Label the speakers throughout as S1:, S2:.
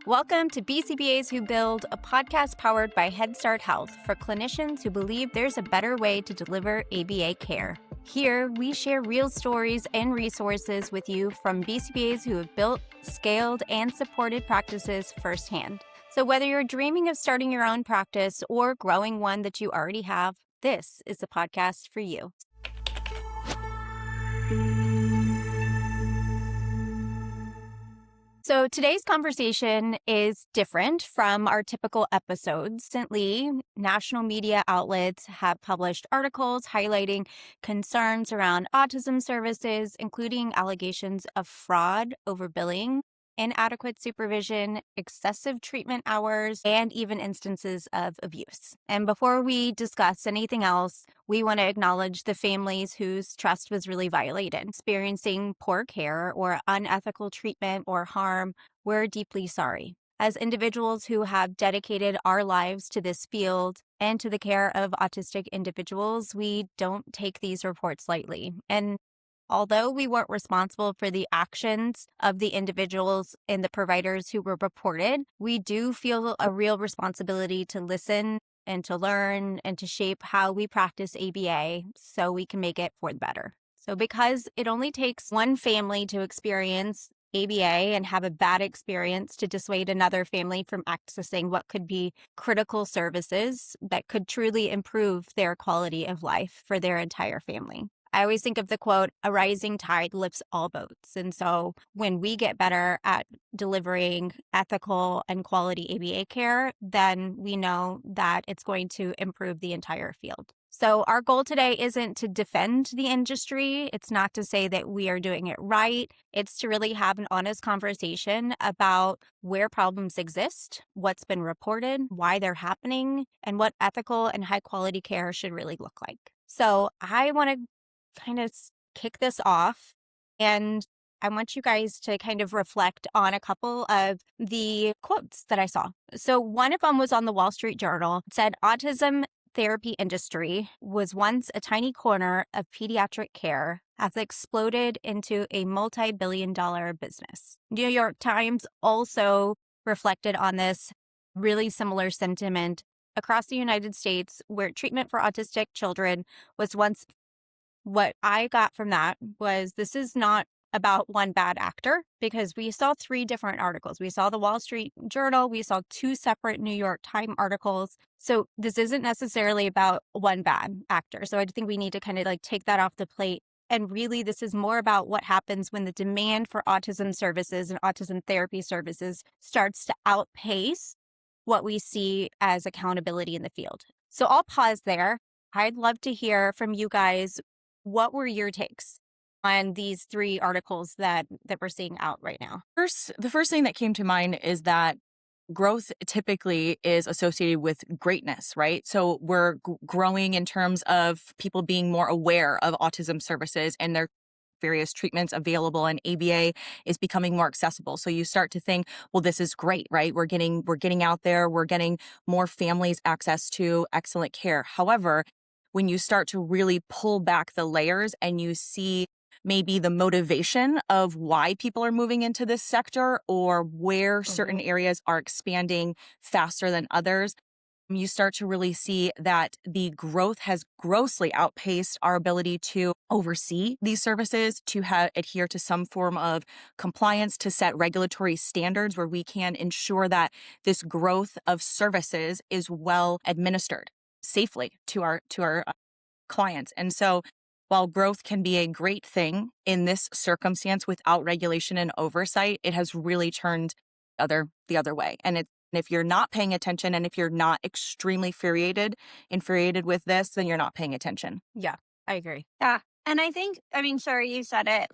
S1: Welcome to BCBAs Who Build, a podcast powered by Head Start Health for clinicians who believe there's a better way to deliver ABA care. Here, we share real stories and resources with you from BCBAs who have built, scaled, and supported practices firsthand. So whether you're dreaming of starting your own practice or growing one that you already have, this is the podcast for you. So today's conversation is different from our typical episodes. Recently, national media outlets have published articles highlighting concerns around autism services, including allegations of fraud, overbilling, inadequate supervision, excessive treatment hours, and even instances of abuse. And before we discuss anything else, we want to acknowledge the families whose trust was really violated. Experiencing poor care or unethical treatment or harm, we're deeply sorry. As individuals who have dedicated our lives to this field and to the care of autistic individuals, we don't take these reports lightly. And although we weren't responsible for the actions of the individuals and the providers who were reported, we do feel a real responsibility to listen and to learn and to shape how we practice ABA so we can make it for the better. So because it only takes one family to experience ABA and have a bad experience to dissuade another family from accessing what could be critical services that could truly improve their quality of life for their entire family. I always think of the quote, "A rising tide lifts all boats." And so when we get better at delivering ethical and quality ABA care, then we know that it's going to improve the entire field. So our goal today isn't to defend the industry. It's not to say that we are doing it right. It's to really have an honest conversation about where problems exist, what's been reported, why they're happening, and what ethical and high quality care should really look like. So I want to kind of kick this off, and I want you guys to kind of reflect on a couple of the quotes that I saw. So one of them was on the Wall Street Journal. It said, "Autism therapy industry was once a tiny corner of pediatric care, has exploded into a multi-billion-dollar business." New York Times also reflected on this really similar sentiment across the United States, where treatment for autistic children was once. What I got from that was this is not about one bad actor, because we saw three different articles. We saw the Wall Street Journal. We saw two separate New York Times articles. So this isn't necessarily about one bad actor. So I think we need to kind of take that off the plate. And really, this is more about what happens when the demand for autism services and autism therapy services starts to outpace what we see as accountability in the field. So I'll pause there. I'd love to hear from you guys. What were your takes on these three articles that we're seeing out right now?
S2: The first thing that came to mind is that growth typically is associated with greatness, right? So we're growing in terms of people being more aware of autism services and their various treatments available, and ABA is becoming more accessible. So you start to think, well, this is great, right? We're getting out there, we're getting more families access to excellent care. However, when you start to really pull back the layers and you see maybe the motivation of why people are moving into this sector or where certain areas are expanding faster than others, you start to really see that the growth has grossly outpaced our ability to oversee these services, to adhere to some form of compliance, to set regulatory standards where we can ensure that this growth of services is well administered safely to our clients. And so while growth can be a great thing in this circumstance without regulation and oversight, it has really turned the other way. And if you're not paying attention, and if you're not extremely infuriated with this, then you're not paying attention.
S1: Yeah, I agree.
S3: Yeah. And I think, Sara, you said it,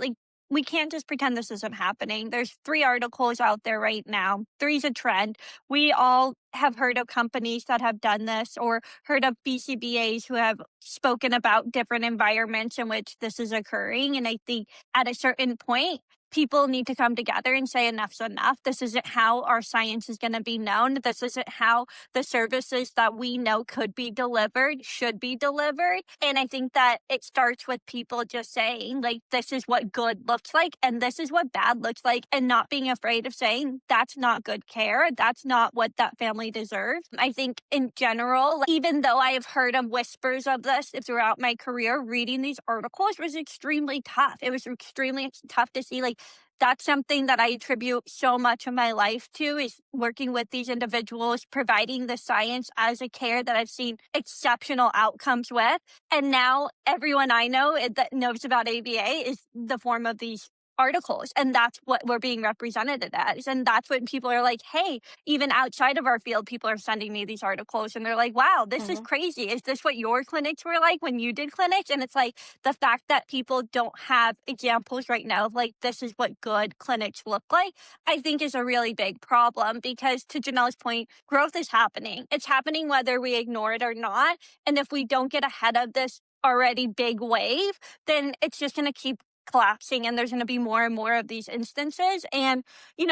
S3: we can't just pretend this isn't happening. There's 3 articles out there right now. 3's a trend. We all have heard of companies that have done this, or heard of BCBAs who have spoken about different environments in which this is occurring. And I think at a certain point, people need to come together and say enough's enough. This isn't how our science is going to be known. This isn't how the services that we know could be delivered should be delivered. And I think that it starts with people just saying, like, this is what good looks like and this is what bad looks like, and not being afraid of saying that's not good care. That's not what that family deserves. I think in general, even though I have heard of whispers of this throughout my career, reading these articles was extremely tough. It was extremely tough to see, like, that's something that I attribute so much of my life to, is working with these individuals, providing the science as a care that I've seen exceptional outcomes with. And now everyone I know that knows about ABA is the form of these articles. And that's what we're being represented as. And that's when people are like, hey, even outside of our field, people are sending me these articles and they're like, wow, this is crazy. Is this what your clinics were like when you did clinics? And it's like the fact that people don't have examples right now of like, this is what good clinics look like, I think is a really big problem, because to Janelle's point, growth is happening. It's happening whether we ignore it or not. And if we don't get ahead of this already big wave, then it's just going to keep collapsing, and there's going to be more and more of these instances. And,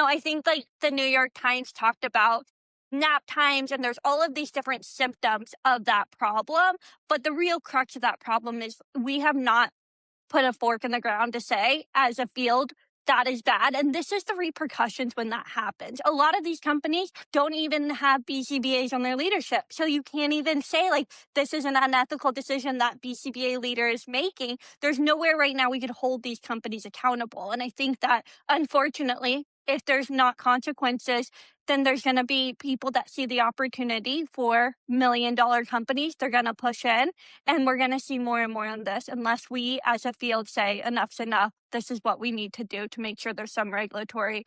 S3: I think like the New York Times talked about nap times, and there's all of these different symptoms of that problem. But the real crux of that problem is we have not put a fork in the ground to say, as a field, that is bad. And this is the repercussions when that happens. A lot of these companies don't even have BCBAs on their leadership. So you can't even say, like, this is an unethical decision that BCBA leader is making. There's nowhere right now we could hold these companies accountable. And I think that, unfortunately, if there's not consequences, then there's going to be people that see the opportunity for $1 million companies. They're going to push in, and we're going to see more and more on this unless we as a field say enough's enough. This is what we need to do to make sure there's some regulatory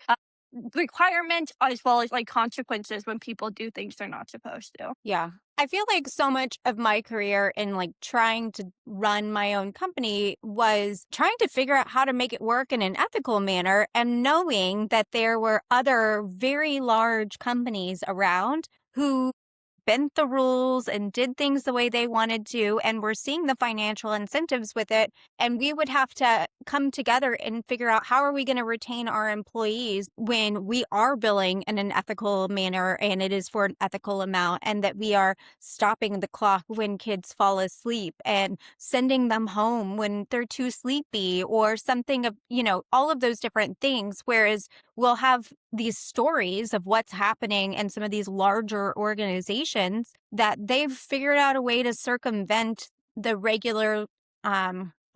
S3: requirements as well as like consequences when people do things they're not supposed to.
S1: Yeah. I feel like so much of my career in like trying to run my own company was trying to figure out how to make it work in an ethical manner, and knowing that there were other very large companies around who bent the rules and did things the way they wanted to, and we're seeing the financial incentives with it. And we would have to come together and figure out, how are we going to retain our employees when we are billing in an ethical manner and it is for an ethical amount, and that we are stopping the clock when kids fall asleep and sending them home when they're too sleepy or something of, all of those different things. Whereas we'll have these stories of what's happening in some of these larger organizations that they've figured out a way to circumvent the regular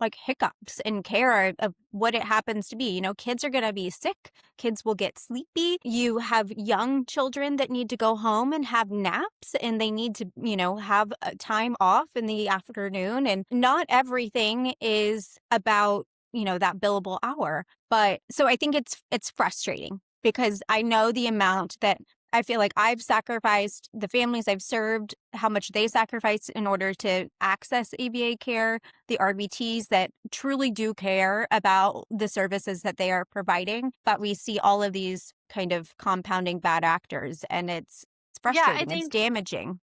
S1: like hiccups in care of what it happens to be. Kids are going to be sick. Kids will get sleepy. You have young children that need to go home and have naps, and they need to, have time off in the afternoon. And not everything is about, that billable hour. But so I think it's frustrating, because I know the amount that I feel like I've sacrificed, the families I've served, how much they sacrifice in order to access ABA care, the RBTs that truly do care about the services that they are providing. But we see all of these kind of compounding bad actors, and it's frustrating. It's damaging.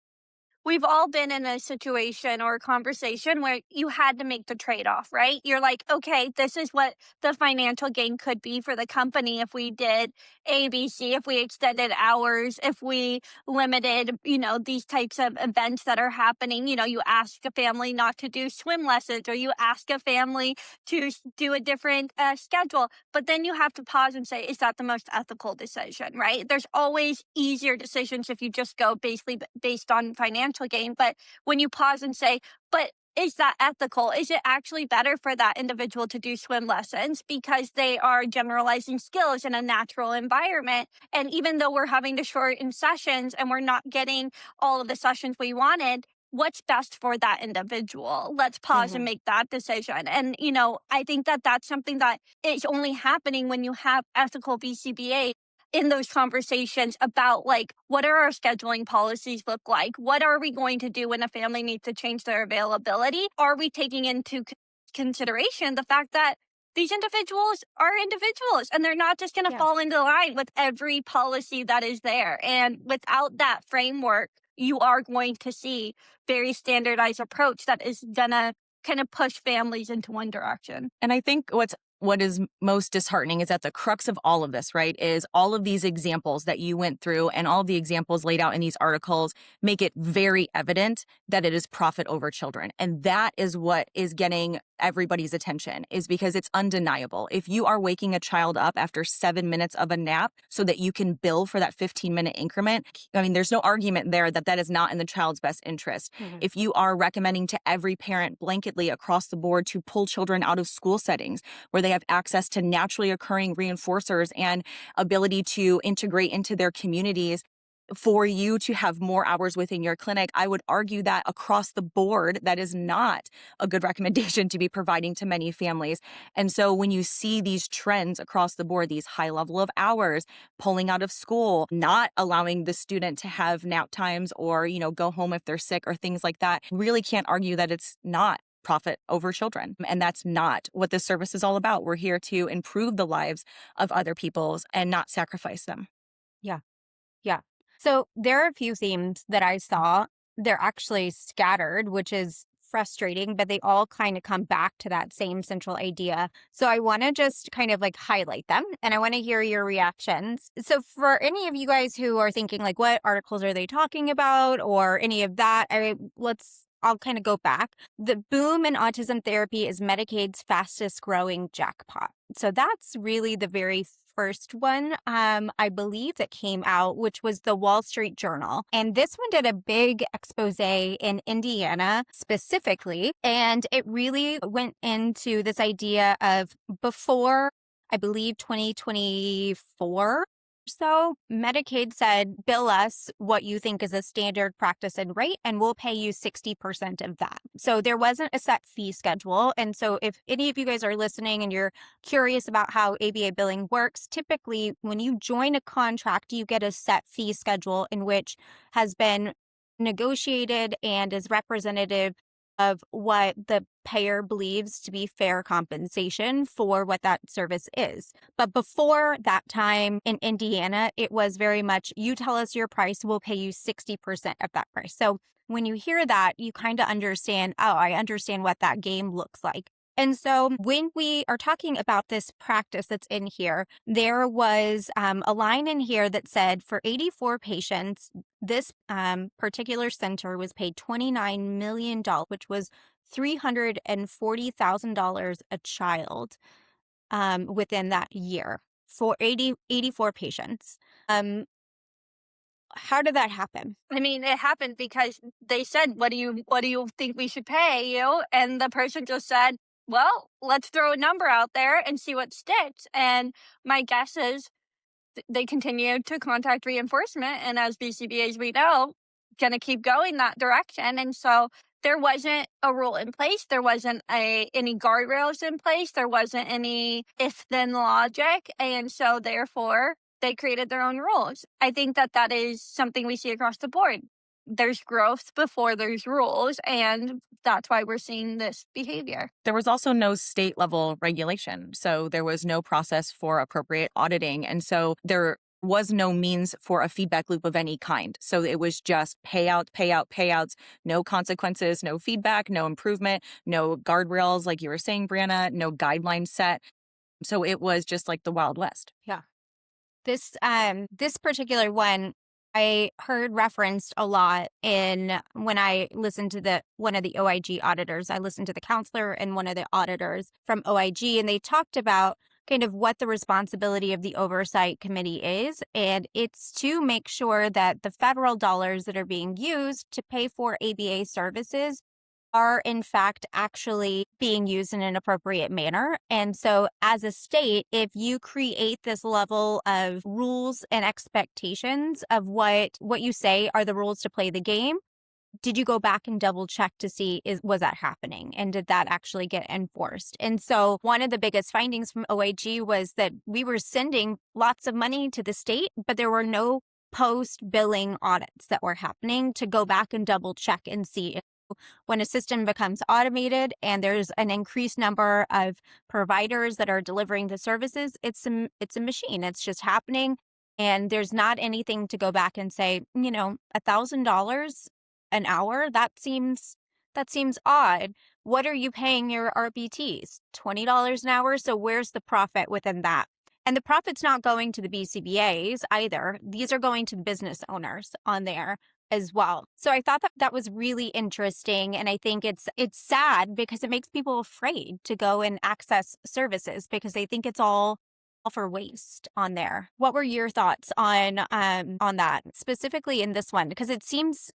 S3: We've all been in a situation or a conversation where you had to make the trade-off, right? You're like, okay, this is what the financial gain could be for the company if we did ABC, if we extended hours, if we limited, these types of events that are happening. You ask a family not to do swim lessons, or you ask a family to do a different schedule. But then you have to pause and say, is that the most ethical decision, right? There's always easier decisions if you just go basically based on financial gain. But when you pause and say, but is that ethical? Is it actually better for that individual to do swim lessons because they are generalizing skills in a natural environment? And even though we're having to shorten sessions and we're not getting all of the sessions we wanted, what's best for that individual? Let's pause and make that decision. And, I think that that's something that is only happening when you have ethical BCBA in those conversations about, like, what are our scheduling policies look like? What are we going to do when a family needs to change their availability? Are we taking into consideration the fact that these individuals are individuals and they're not just going to fall into line with every policy that is there? And without that framework, you are going to see very standardized approach that is going to kind of push families into one direction.
S2: And I think what's what is most disheartening is that the crux of all of this, right, is all of these examples that you went through and all the examples laid out in these articles make it very evident that it is profit over children. And that is what is getting everybody's attention, is because it's undeniable. If you are waking a child up after 7 minutes of a nap so that you can bill for that 15-minute increment, I mean, there's no argument there that that is not in the child's best interest. If you are recommending to every parent blanketly across the board to pull children out of school settings where they have access to naturally occurring reinforcers and ability to integrate into their communities, for you to have more hours within your clinic, I would argue that across the board, that is not a good recommendation to be providing to many families. And so when you see these trends across the board, these high level of hours, pulling out of school, not allowing the student to have nap times or, go home if they're sick or things like that, really can't argue that it's not profit over children. And that's not what this service is all about. We're here to improve the lives of other people's and not sacrifice them.
S1: Yeah. Yeah. So there are a few themes that I saw. They're actually scattered, which is frustrating, but they all kind of come back to that same central idea. So I want to just kind of like highlight them and I want to hear your reactions. So for any of you guys who are thinking like, what articles are they talking about or any of that, I'll kind of go back. The boom in autism therapy is Medicaid's fastest growing jackpot. So that's really the very first one, I believe, that came out, which was the Wall Street Journal. And this one did a big expose in Indiana specifically. And it really went into this idea of before, I believe, 2024. So Medicaid said, bill us what you think is a standard practice and rate, and we'll pay you 60% of that. So there wasn't a set fee schedule. And so if any of you guys are listening and you're curious about how ABA billing works, typically when you join a contract, you get a set fee schedule in which has been negotiated and is representative of what the payer believes to be fair compensation for what that service is. But before that time in Indiana, it was very much, you tell us your price, we'll pay you 60% of that price. So when you hear that, you kind of understand, oh, I understand what that game looks like. And so when we are talking about this practice that's in here, there was a line in here that said for 84 patients, this particular center was paid $29 million, which was $340,000 a child within that year for 84 patients. How did that happen?
S3: I mean, it happened because they said, what do you think we should pay you? And the person just said, well, let's throw a number out there and see what sticks. And my guess is they continued to contact reinforcement. And as BCBAs, we know, going to keep going that direction. And so there wasn't a rule in place. There wasn't any guardrails in place. There wasn't any if-then logic. And so therefore, they created their own rules. I think that is something we see across the board. There's growth before there's rules, and that's why we're seeing this behavior.
S2: There was also no state level regulation. So there was no process for appropriate auditing. And so there was no means for a feedback loop of any kind. So it was just payouts, no consequences, no feedback, no improvement, no guardrails, like you were saying, Breanna, no guidelines set. So it was just like the Wild West.
S1: Yeah. This particular one, I heard referenced a lot in when I listened to one of the OIG auditors. I listened to the counselor and one of the auditors from OIG, and they talked about kind of what the responsibility of the oversight committee is. And it's to make sure that the federal dollars that are being used to pay for ABA services are in fact actually being used in an appropriate manner. And so as a state, if you create this level of rules and expectations of what you say are the rules to play the game, did you go back and double check to see was that happening? And did that actually get enforced? And so one of the biggest findings from OIG was that we were sending lots of money to the state, but there were no post-billing audits that were happening to go back and double check and see if when a system becomes automated and there's an increased number of providers that are delivering the services, it's a machine. It's just happening. And there's not anything to go back and say, $1,000 an hour, that seems odd. what are you paying your RBTs? $20 an hour. So where's the profit within that? And the profit's not going to the BCBAs either. These are going to business owners on there as well. So I thought that that was really interesting. And I think it's sad because it makes people afraid to go and access services because they think it's all for waste on there. What were your thoughts on that specifically in this one? Because it seems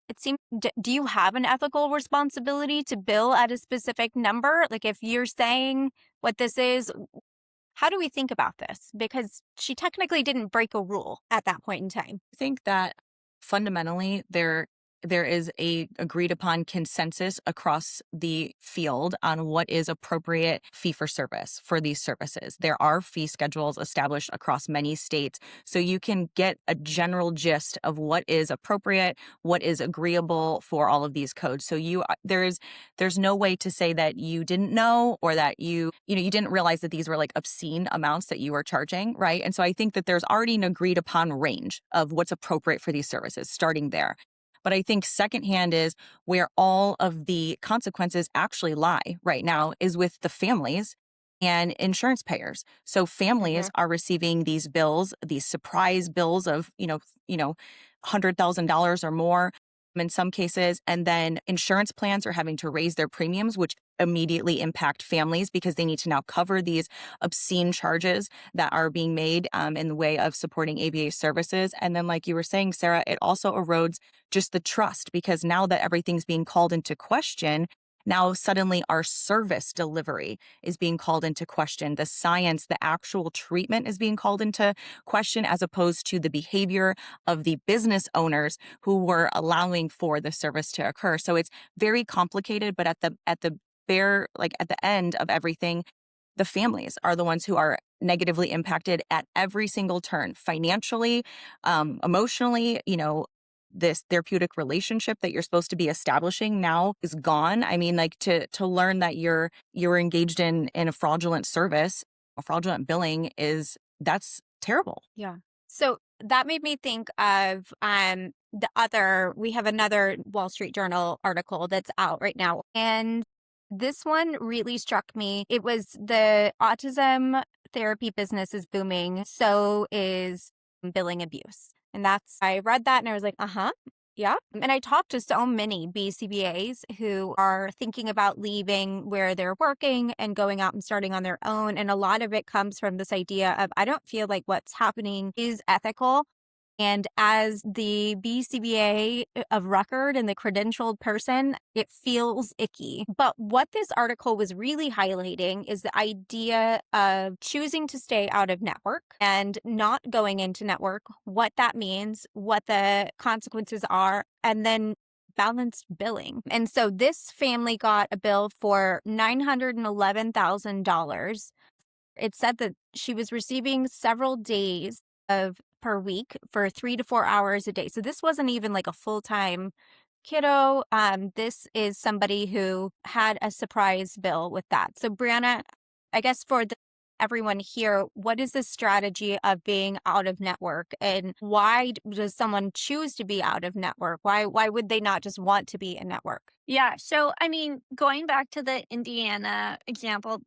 S1: do you have an ethical responsibility to bill at a specific number? Like if you're saying what this is, how do we think about this? Because she technically didn't break a rule at that point in time.
S2: I think that fundamentally there is a agreed upon consensus across the field on what is appropriate fee for service for these services. There are fee schedules established across many states, so you can get a general gist of what is appropriate, what is agreeable for all of these codes. So there's no way to say that you didn't know or that you didn't realize that these were like obscene amounts that you were charging, right? And so I think that there's already an agreed upon range of what's appropriate for these services starting there. But I think secondhand is where all of the consequences actually lie right now is with the families and insurance payers. So families are receiving these bills, these surprise bills of, $100,000 or more in some cases. And then insurance plans are having to raise their premiums, which immediately impact families because they need to now cover these obscene charges that are being made in the way of supporting ABA services. And then, like you were saying, Sarah, it also erodes just the trust because now that everything's being called into question, now suddenly our service delivery is being called into question. The science, the actual treatment is being called into question as opposed to the behavior of the business owners who were allowing for the service to occur. So it's very complicated, but at the end of everything, the families are the ones who are negatively impacted at every single turn, financially, emotionally, this therapeutic relationship that you're supposed to be establishing now is gone. I mean, like to learn that you're engaged in a fraudulent service, a fraudulent billing that's terrible.
S1: Yeah. So that made me think of we have another Wall Street Journal article that's out right now. And this one really struck me. It was the autism therapy business is booming. So is billing abuse. And I read that and I was like, yeah. And I talked to so many BCBAs who are thinking about leaving where they're working and going out and starting on their own. And a lot of it comes from this idea of, I don't feel like what's happening is ethical. And as the BCBA of record and the credentialed person, it feels icky. But what this article was really highlighting is the idea of choosing to stay out of network and not going into network, what that means, what the consequences are, and then balanced billing. And so this family got a bill for $911,000. It said that she was receiving several days of per week for 3 to 4 hours a day. So this wasn't even like a full-time kiddo. This is somebody who had a surprise bill with that. So Breanna, I guess for everyone here, what is the strategy of being out of network and why does someone choose to be out of network? Why would they not just want to be in network?
S3: Yeah. So, I mean, going back to the Indiana example,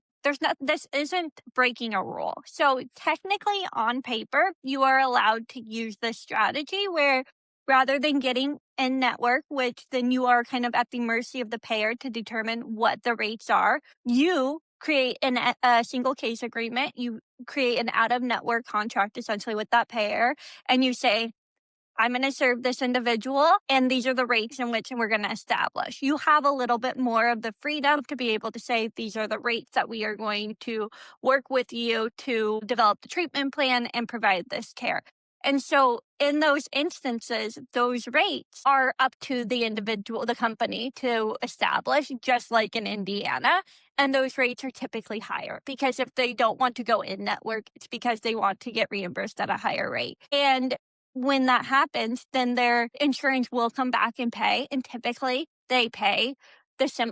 S3: this isn't breaking a rule. So technically on paper, you are allowed to use this strategy where rather than getting in network, which then you are kind of at the mercy of the payer to determine what the rates are, you create a single case agreement. You create an out of network contract essentially with that payer. And you say, I'm going to serve this individual, and these are the rates in which we're going to establish. You have a little bit more of the freedom to be able to say, these are the rates that we are going to work with you to develop the treatment plan and provide this care. And so in those instances, those rates are up to the individual, the company to establish, just like in Indiana. And those rates are typically higher because if they don't want to go in network, it's because they want to get reimbursed at a higher rate. And when that happens, then their insurance will come back and pay. And typically they pay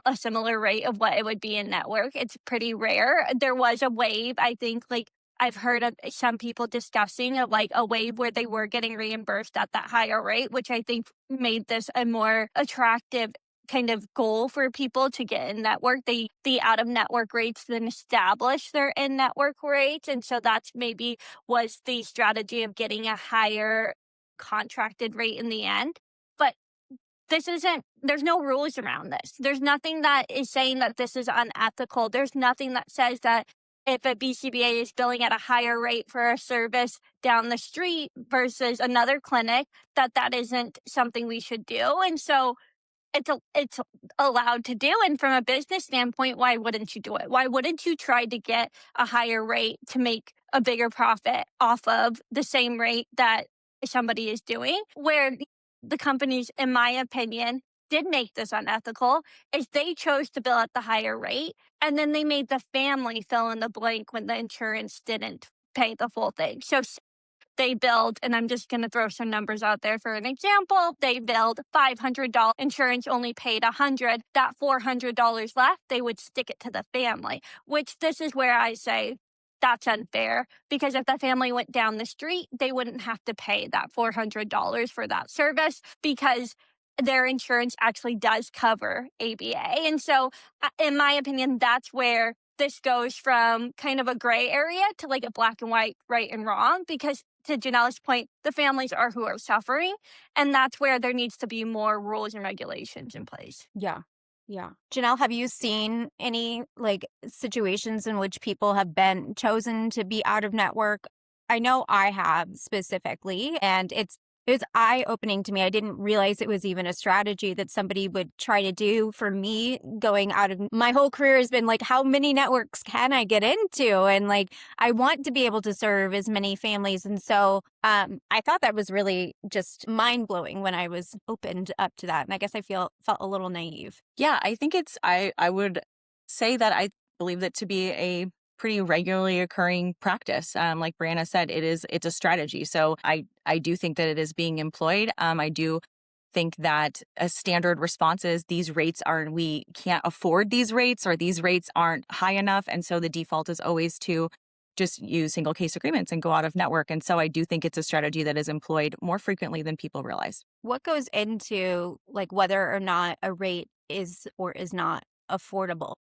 S3: a similar rate of what it would be in network. It's pretty rare. There was a wave, I think, like I've heard of some people discussing of like a wave where they were getting reimbursed at that higher rate, which I think made this a more attractive kind of goal for people to get in network. The out of network rates then establish their in network rates. And so that's maybe was the strategy of getting a higher contracted rate in the end. But there's no rules around this. There's nothing that is saying that this is unethical. There's nothing that says that if a BCBA is billing at a higher rate for a service down the street versus another clinic, that isn't something we should do. And so it's allowed to do. And from a business standpoint, why wouldn't you do it? Why wouldn't you try to get a higher rate to make a bigger profit off of the same rate that somebody is doing? Where the companies, in my opinion, did make this unethical is they chose to bill at the higher rate, and then they made the family fill in the blank when the insurance didn't pay the full thing. So they billed, and I'm just going to throw some numbers out there for an example. They billed $500. Insurance only paid $100. That $400 left, they would stick it to the family, which this is where I say that's unfair, because if the family went down the street, they wouldn't have to pay that $400 for that service because their insurance actually does cover ABA. And so, in my opinion, that's where this goes from kind of a gray area to like a black and white, right and wrong, because to Janelle's point, the families are who are suffering. And that's where there needs to be more rules and regulations in place.
S1: Yeah. Yeah. Janelle, have you seen any like situations in which people have been chosen to be out of network? I know I have specifically, and it was eye-opening to me. I didn't realize it was even a strategy that somebody would try to do for me going out of my whole career has been like, how many networks can I get into? And like, I want to be able to serve as many families. And so I thought that was really just mind-blowing when I was opened up to that. And I guess I felt a little naive.
S2: Yeah, I think I would say that I believe that to be a pretty regularly occurring practice. Like Breanna said, it's a strategy. So I do think that it is being employed. I do think that a standard response is we can't afford these rates, or these rates aren't high enough. And so the default is always to just use single case agreements and go out of network. And so I do think it's a strategy that is employed more frequently than people realize.
S1: What goes into like whether or not a rate is or is not affordable?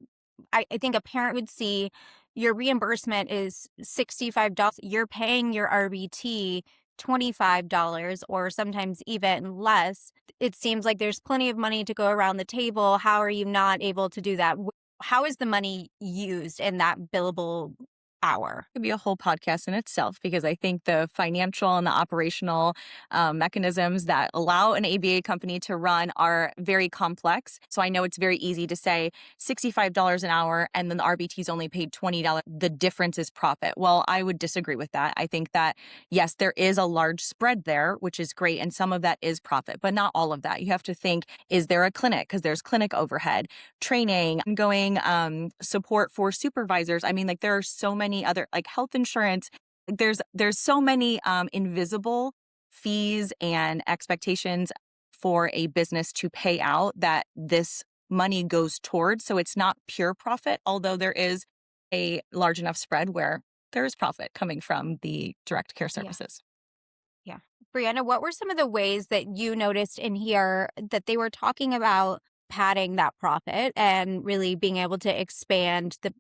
S1: I think a parent would see your reimbursement is $65. You're paying your RBT $25 or sometimes even less. It seems like there's plenty of money to go around the table. How are you not able to do that? How is the money used in that billable hour?
S2: It could be a whole podcast in itself, because I think the financial and the operational mechanisms that allow an ABA company to run are very complex. So I know it's very easy to say $65 an hour and then the RBT is only paid $20. The difference is profit. Well, I would disagree with that. I think that, yes, there is a large spread there, which is great. And some of that is profit, but not all of that. You have to think, is there a clinic? Because there's clinic overhead, training, ongoing support for supervisors. I mean, like there are so many other, like health insurance. There's so many invisible fees and expectations for a business to pay out that this money goes towards. So it's not pure profit, although there is a large enough spread where there is profit coming from the direct care services.
S1: Yeah. Breanna, what were some of the ways that you noticed in here that they were talking about padding that profit and really being able to expand the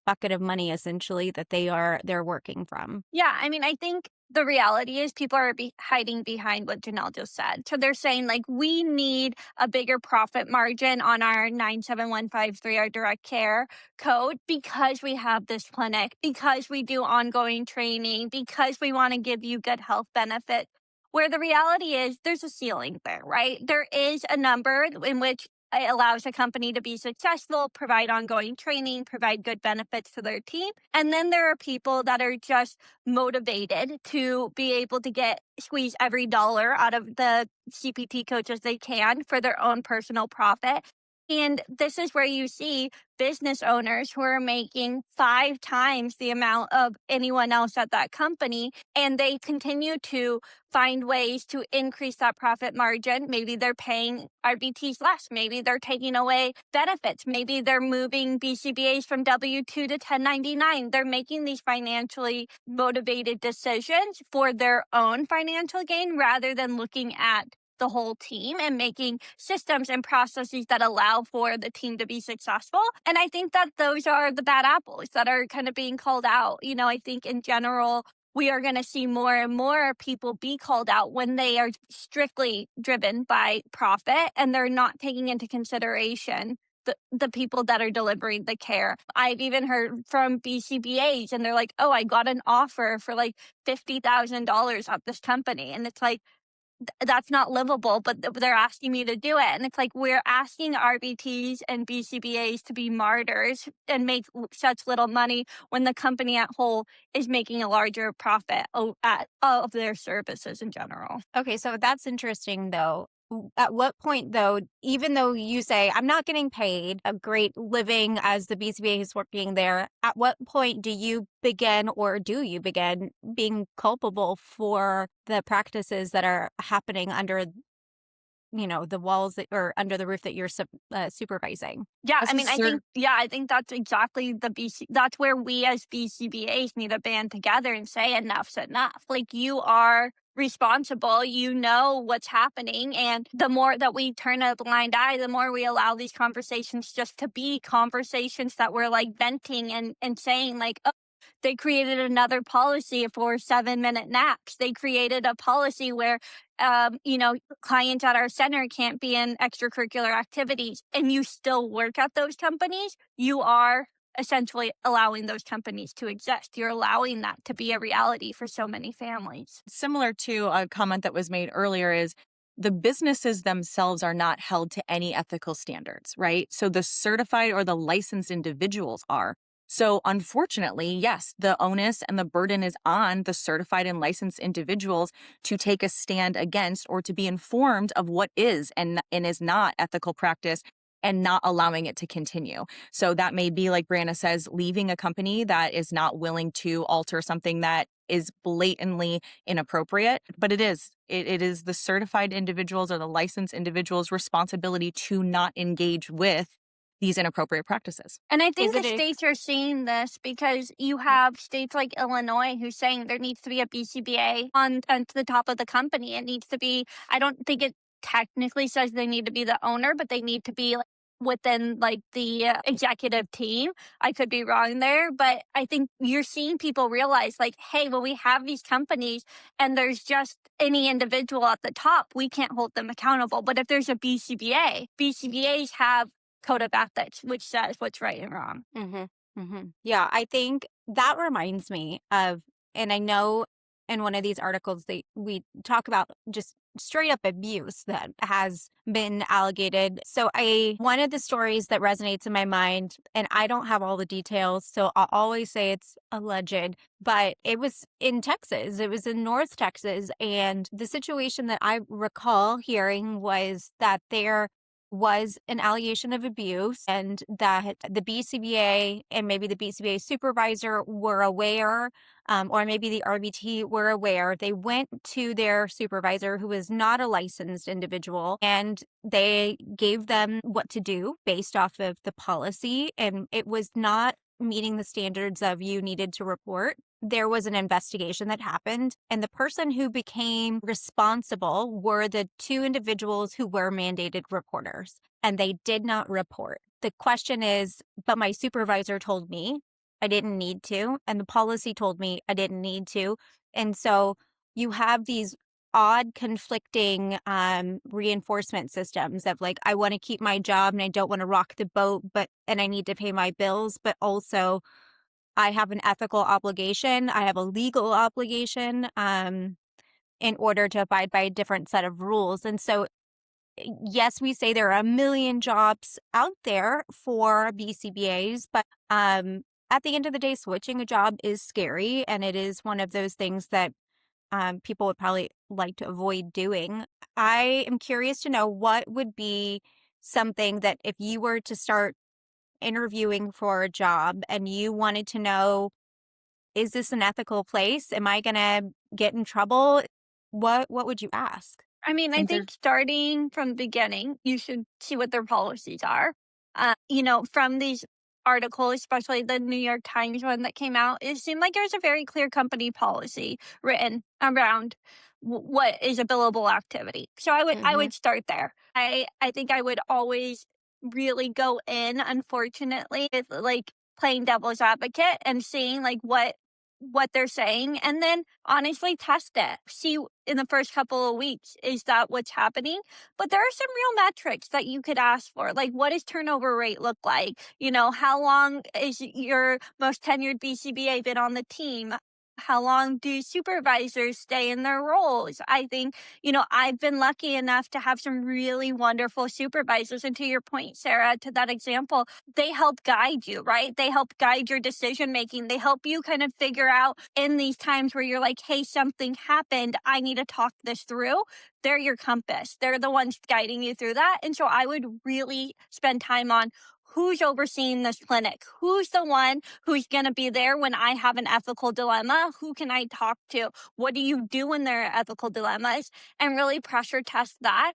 S1: bucket of money essentially that they're working from?
S3: Yeah, I mean, I think the reality is people are hiding behind what Janelle just said. So they're saying like, we need a bigger profit margin on our 97153, our direct care code, because we have this clinic, because we do ongoing training, because we want to give you good health benefits. Where the reality is there's a ceiling there, right? There is a number in which it allows a company to be successful, provide ongoing training, provide good benefits to their team. And then there are people that are just motivated to be able to squeeze every dollar out of the CPT coaches they can for their own personal profit. And this is where you see business owners who are making 5 times the amount of anyone else at that company, and they continue to find ways to increase that profit margin. Maybe they're paying RBTs less. Maybe they're taking away benefits. Maybe they're moving BCBAs from W-2 to 1099. They're making these financially motivated decisions for their own financial gain rather than looking at the whole team and making systems and processes that allow for the team to be successful. And I think that those are the bad apples that are kind of being called out. I think in general, we are going to see more and more people be called out when they are strictly driven by profit and they're not taking into consideration the people that are delivering the care. I've even heard from BCBAs and they're like, oh, I got an offer for like $50,000 at this company. And it's like, that's not livable, but they're asking me to do it. And it's like, we're asking RBTs and BCBAs to be martyrs and make such little money when the company at whole is making a larger profit of their services in general.
S1: Okay, so that's interesting though. At what point though, even though you say I'm not getting paid a great living as the BCBA who's working there, at what point do you begin or do you begin being culpable for the practices that are happening under the walls or under the roof that you're supervising?
S3: Yeah,
S2: As
S3: I
S2: a
S3: mean, I think that's exactly that's where we as BCBAs need to band together and say enough's enough. Like, you are responsible, you know what's happening, and the more that we turn a blind eye, the more we allow these conversations just to be conversations that we're like venting and saying like, oh, they created another policy for 7-minute naps. They created a policy where clients at our center can't be in extracurricular activities, and you still work at those companies. You are essentially allowing those companies to exist. You're allowing that to be a reality for so many families.
S2: Similar to a comment that was made earlier is the businesses themselves are not held to any ethical standards, right? So the certified or the licensed individuals are. So unfortunately, yes, the onus and the burden is on the certified and licensed individuals to take a stand against or to be informed of what is and is not ethical practice and not allowing it to continue. So that may be, like Breanna says, leaving a company that is not willing to alter something that is blatantly inappropriate, but it is the certified individuals or the licensed individuals' responsibility to not engage with these inappropriate practices.
S3: And I
S1: Is
S3: think the
S1: it
S3: states are seeing this because you have states like Illinois who's saying there needs to be a BCBA on the top of the company. It needs to be, I don't think it technically says they need to be the owner, but they need to be like within like the executive team. I could be wrong there, but I think you're seeing people realize like, hey, when we have these companies and there's just any individual at the top, we can't hold them accountable. But if there's a BCBA, BCBAs have code of ethics, which says what's right and wrong.
S1: Yeah, I think that reminds me of, and I know in one of these articles we talk about just straight up abuse that has been allegated. So one of the stories that resonates in my mind, and I don't have all the details, so I'll always say it's alleged, but it was in Texas. It was in North Texas, and the situation that I recall hearing was that there was an allegation of abuse and that the BCBA and maybe the BCBA supervisor were aware, or maybe the RBT were aware. They went to their supervisor, who was not a licensed individual, and they gave them what to do based off of the policy. And it was not meeting the standards of you needed to report. There was an investigation that happened, and the person who became responsible were the two individuals who were mandated reporters, and they did not report. The question is, but my supervisor told me I didn't need to, and the policy told me I didn't need to. And so you have these odd conflicting reinforcement systems of like, I want to keep my job and I don't want to rock the boat, and I need to pay my bills, but also I have an ethical obligation. I have a legal obligation in order to abide by a different set of rules. And so, yes, we say there are a million jobs out there for BCBAs, but at the end of the day, switching a job is scary. And it is one of those things that people would probably like to avoid doing. I am curious to know what would be something that if you were to start interviewing for a job and you wanted to know, is this an ethical place? Am I going to get in trouble? What would you ask?
S3: I mean, I think starting from the beginning, you should see what their policies are. From these articles, especially the New York Times one that came out, it seemed like there's a very clear company policy written around what is a billable activity. So I
S1: Hmm.
S3: would start there. I think I would always really go in, unfortunately, with like playing devil's advocate and seeing like what they're saying, and then honestly test it. See in the first couple of weeks, is that what's happening? But there are some real metrics that you could ask for. Like, what does turnover rate look like? You know, how long is your most tenured BCBA been on the team? How long do supervisors stay in their roles? I think, you know, I've been lucky enough to have some really wonderful supervisors. And to your point, Sarah, to that example, they help guide you, right? They help guide your decision making. They help you kind of figure out in these times where you're like, hey, something happened. I need to talk this through. They're your compass. They're the ones guiding you through that. And so I would really spend time on who's overseeing this clinic, who's the one who's going to be there when I have an ethical dilemma, who can I talk to, what do you do when there are ethical dilemmas, and really pressure test that.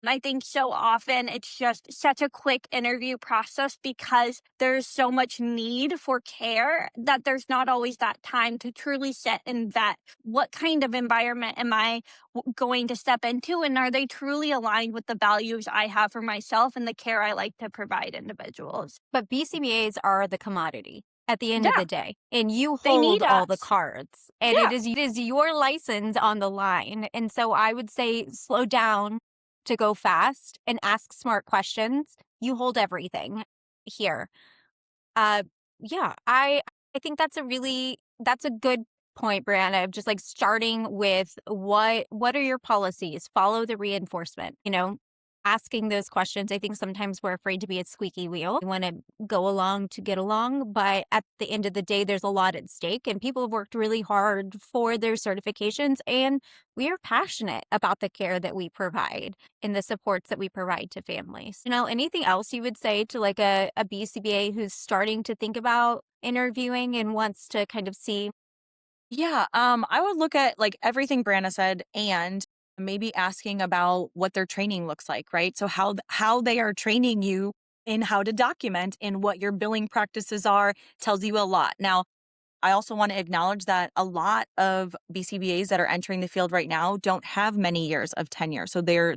S3: I think so often it's just such a quick interview process because there's so much need for care that there's not always that time to truly sit and vet what kind of environment am I going to step into, and are they truly aligned with the values I have for myself and the care I like to provide individuals.
S1: But BCBAs are the commodity at the end of
S3: Yeah,
S1: the day, and you
S3: they need
S1: hold all the
S3: us.
S1: cards, and
S3: Yeah.
S1: it is your license on the line. And so I would say slow down to go fast and ask smart questions. You hold everything here. Uh, yeah, I think that's a good point, Brianna, of just like starting with what are your policies? Follow the reinforcement, you know, asking those questions. I think sometimes we're afraid to be a squeaky wheel. We want to go along to get along, but at the end of the day, there's a lot at stake, and people have worked really hard for their certifications, and we are passionate about the care that we provide and the supports that we provide to families. You know, anything else you would say to like a BCBA who's starting to think about interviewing and wants to kind of see?
S2: Yeah, I would look at like everything Brianna said and maybe asking about what their training looks like, right? So how they are training you in how to document and what your billing practices are tells you a lot. Now, I also want to acknowledge that a lot of BCBAs that are entering the field right now don't have many years of tenure. So they're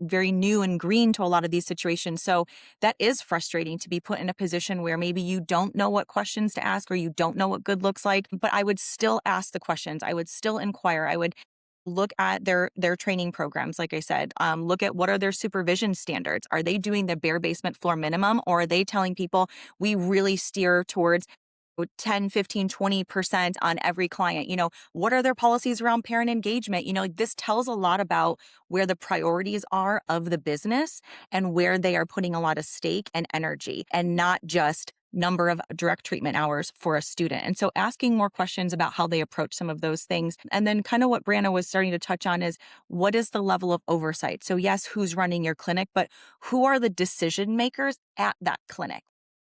S2: very new and green to a lot of these situations. So that is frustrating to be put in a position where maybe you don't know what questions to ask or you don't know what good looks like, but I would still ask the questions. I would still inquire. I would look at their training programs. Like I said, look at what are their supervision standards. Are they doing the bare basement floor minimum, or are they telling people we really steer towards 10, 15, 20% on every client? You know, what are their policies around parent engagement? You know, this tells a lot about where the priorities are of the business and where they are putting a lot of stake and energy, and not just number of direct treatment hours for a student. And so asking more questions about how they approach some of those things. And then kind of what Brianna was starting to touch on is, what is the level of oversight? So yes, who's running your clinic, but who are the decision makers at that clinic?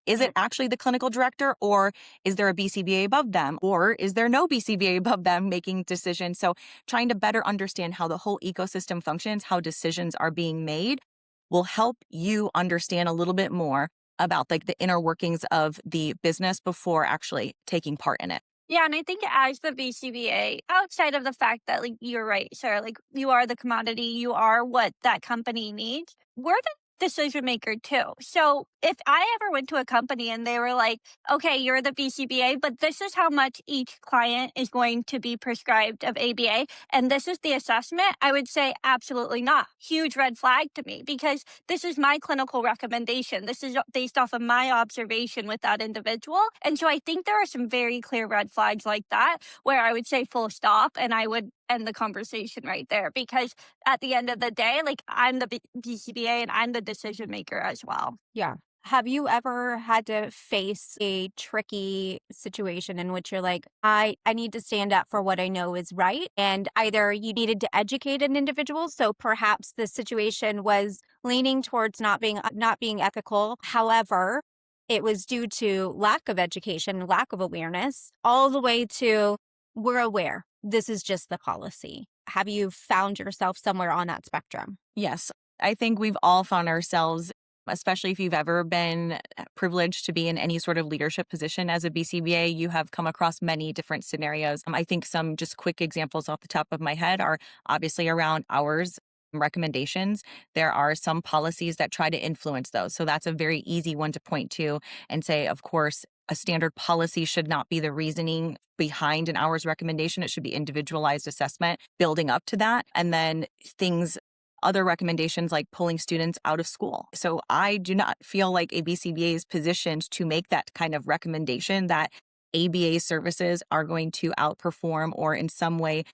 S2: Is it actually the clinical director, or is there a BCBA above them, or is there no BCBA above them making decisions? So trying to better understand how the whole ecosystem functions, how decisions are being made, will help you understand a little bit more about like the inner workings of the business before actually taking part in it.
S3: Yeah, and I think as the BCBA, outside of the fact that, like, you're right, Sarah, like, you are the commodity, you are what that company needs, we're the decision maker too. So if I ever went to a company and they were like, okay, you're the BCBA, but this is how much each client is going to be prescribed of ABA, and this is the assessment, I would say absolutely not. Huge red flag to me, because this is my clinical recommendation. This is based off of my observation with that individual. And so I think there are some very clear red flags like that where I would say full stop and I would end the conversation right there, because at the end of the day, like, I'm the BCBA and I'm the decision maker as well.
S1: Yeah. Have you ever had to face a tricky situation in which you're like, I need to stand up for what I know is right, and either you needed to educate an individual, so perhaps the situation was leaning towards not being ethical. However, it was due to lack of education, lack of awareness, all the way to we're aware. This is just the policy. Have you found yourself somewhere on that spectrum?
S2: Yes, I think we've all found ourselves especially if you've ever been privileged to be in any sort of leadership position as a BCBA, you have come across many different scenarios. I think some just quick examples off the top of my head are obviously around hours recommendations. There are some policies that try to influence those. So that's a very easy one to point to and say, of course, a standard policy should not be the reasoning behind an hours recommendation. It should be individualized assessment building up to that. And then other recommendations like pulling students out of school. So I do not feel like a BCBA is positioned to make that kind of recommendation that ABA services are going to outperform or in some way